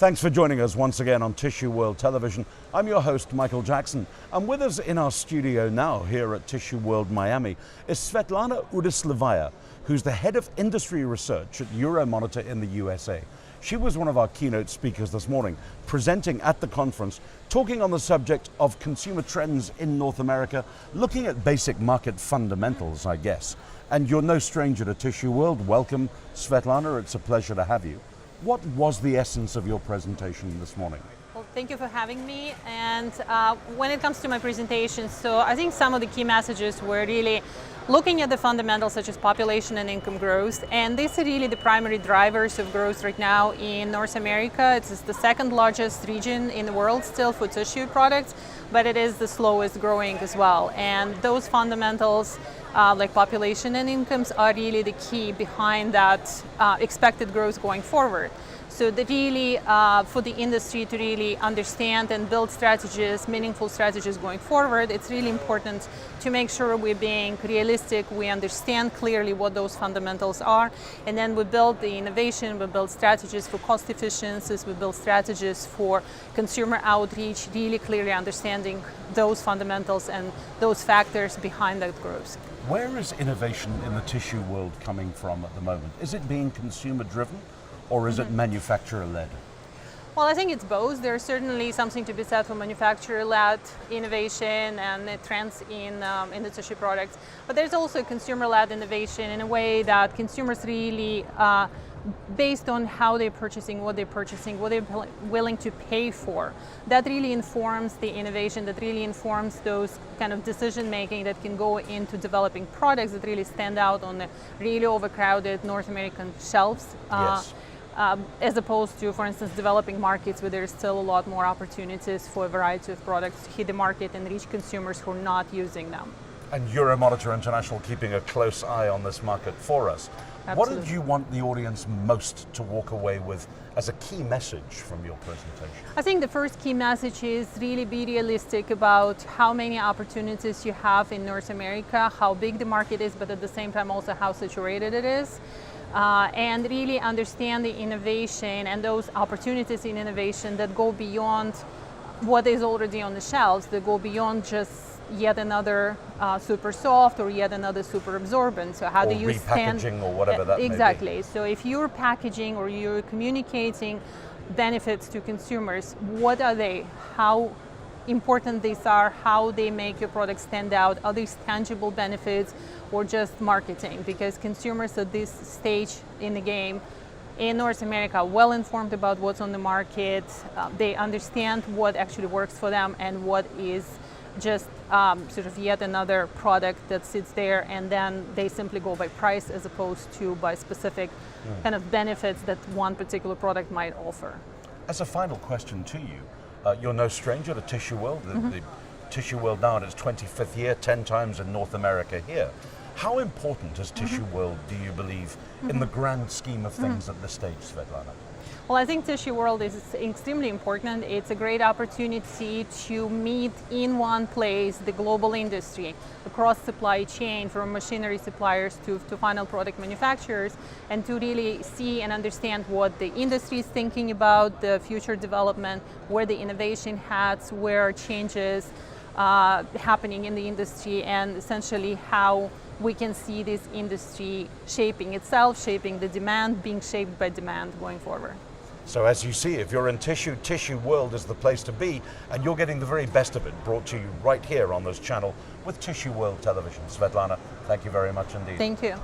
Thanks for joining us once again on Tissue World Television. I'm your host, Michael Jackson, and with us in our studio now here at Tissue World Miami is Svetlana Uduslivaia, who's the head of industry research at Euromonitor in the USA. She was one of our keynote speakers this morning, presenting at the conference, talking on the subject of consumer trends in North America, looking at basic market fundamentals, I guess. And you're no stranger to Tissue World. Welcome, Svetlana. It's a pleasure to have you. What was the essence of your presentation this morning? Well, thank you for having me. And when it comes to my presentation, so I think some of the key messages were really looking at the fundamentals such as population and income growth. And these are really the primary drivers of growth right now in North America. It's the second largest region in the world still for tissue products, but it is the slowest growing as well. And those fundamentals like population and incomes are really the key behind that expected growth going forward. So that really, for the industry to really understand and build strategies, meaningful strategies going forward, it's really important to make sure we're being realistic, we understand clearly what those fundamentals are, and then we build the innovation, we build strategies for cost efficiencies, we build strategies for consumer outreach, really clearly understanding those fundamentals and those factors behind that growth. Where is innovation in the tissue world coming from at the moment? Is it being consumer driven or is it manufacturer led? Well, I think it's both. There's certainly something to be said for manufacturer-led innovation and the trends in the tissue products. But there's also consumer-led innovation in a way that consumers really, based on how they're purchasing, what they're willing to pay for. That really informs the innovation, that really informs those kind of decision-making that can go into developing products that really stand out on the really overcrowded North American shelves. Yes. As opposed to, for instance, developing markets where there's still a lot more opportunities for a variety of products to hit the market and reach consumers who are not using them. And Euromonitor International keeping a close eye on this market for us. Absolutely. What did you want the audience most to walk away with as a key message from your presentation? I think the first key message is really be realistic about how many opportunities you have in North America, how big the market is, but at the same time also how saturated it is. And really understand the innovation and those opportunities in innovation that go beyond what is already on the shelves, that go beyond just yet another super soft or yet another super absorbent. So how do you repackaging or whatever that exactly. may be. So if you're packaging or you're communicating benefits to consumers, what are they? How important these are, how they make your product stand out, are these tangible benefits or just marketing? Because consumers at this stage in the game in North America are well informed about what's on the market, they understand what actually works for them and what is just sort of yet another product that sits there, and then they simply go by price as opposed to by specific kind of benefits that one particular product might offer. As a final question to you, you're no stranger to Tissue World. The Tissue World now in its 25th year, 10 times in North America here. How important is Tissue World, do you believe, in the grand scheme of things at this stage, Svetlana? Well, I think Tissue World is extremely important. It's a great opportunity to meet in one place the global industry across supply chain, from machinery suppliers to final product manufacturers, and to really see and understand what the industry is thinking about the future development, where the innovation heads, where are changes happening in the industry, and essentially how we can see this industry shaping itself, shaping the demand, being shaped by demand going forward. So as you see, if you're in tissue, Tissue World is the place to be, and you're getting the very best of it brought to you right here on this channel with Tissue World Television. Svetlana, thank you very much indeed. Thank you.